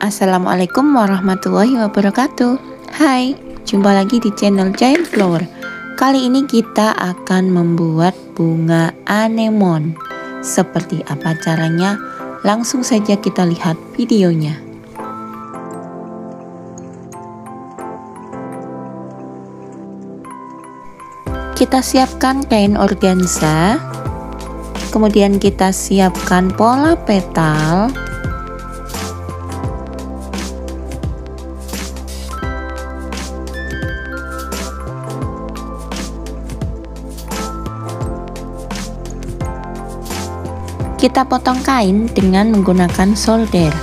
Assalamualaikum warahmatullahi wabarakatuh. Hai, jumpa lagi di channel Giant Flower. Kali ini kita akan membuat bunga anemon. Seperti apa caranya? Langsung saja kita lihat videonya. Kita siapkan kain organza, kemudian kita siapkan pola petal, kita potong kain dengan menggunakan solder.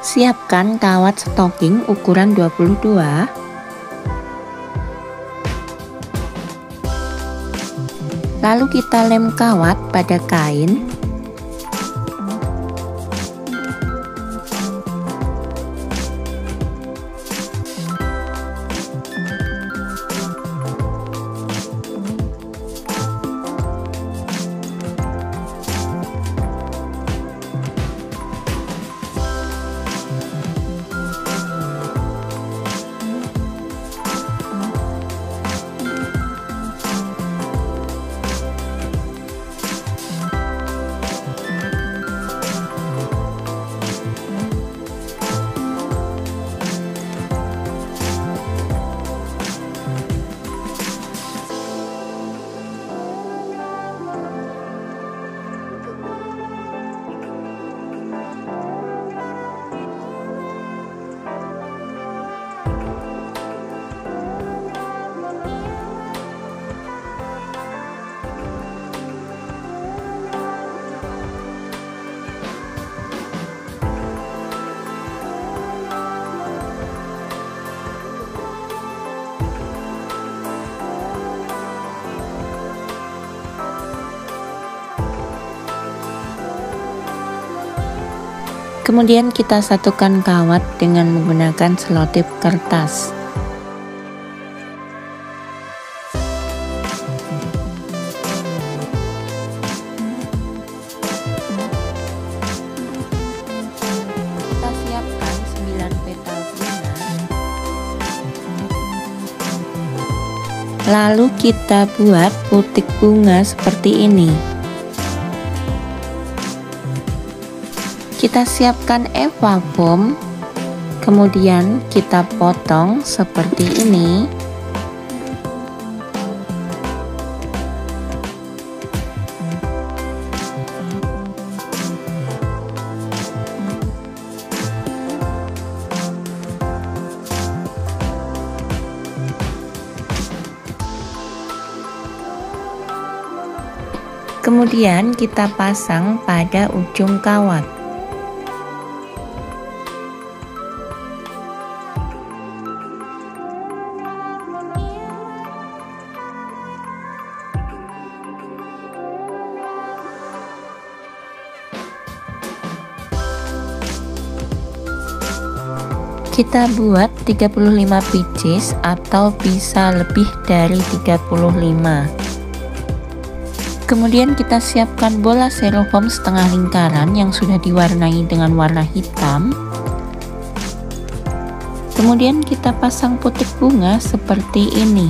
Siapkan kawat stocking ukuran 22. Lalu kita lem kawat pada kain. Kemudian kita satukan kawat dengan menggunakan selotip kertas. Kita siapkan 9 petal bunga. Lalu kita buat putik bunga seperti ini. Kita siapkan eva foam, kemudian kita potong seperti ini. Kemudian kita pasang pada ujung kawat. Kita buat 35 pieces atau bisa lebih dari 35. Kemudian kita siapkan bola styrofoam setengah lingkaran yang sudah diwarnai dengan warna hitam. Kemudian kita pasang putik bunga seperti ini.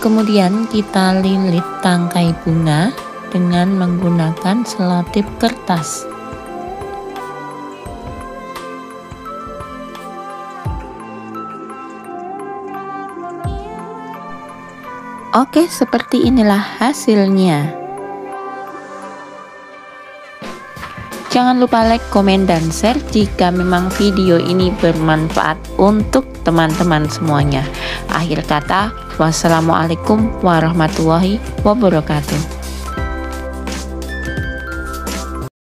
Kemudian kita lilit tangkai bunga dengan menggunakan selotip kertas. Oke, seperti inilah hasilnya. Jangan lupa like, komen, dan share jika memang video ini bermanfaat untuk teman-teman semuanya. Akhir kata, wassalamualaikum warahmatullahi wabarakatuh.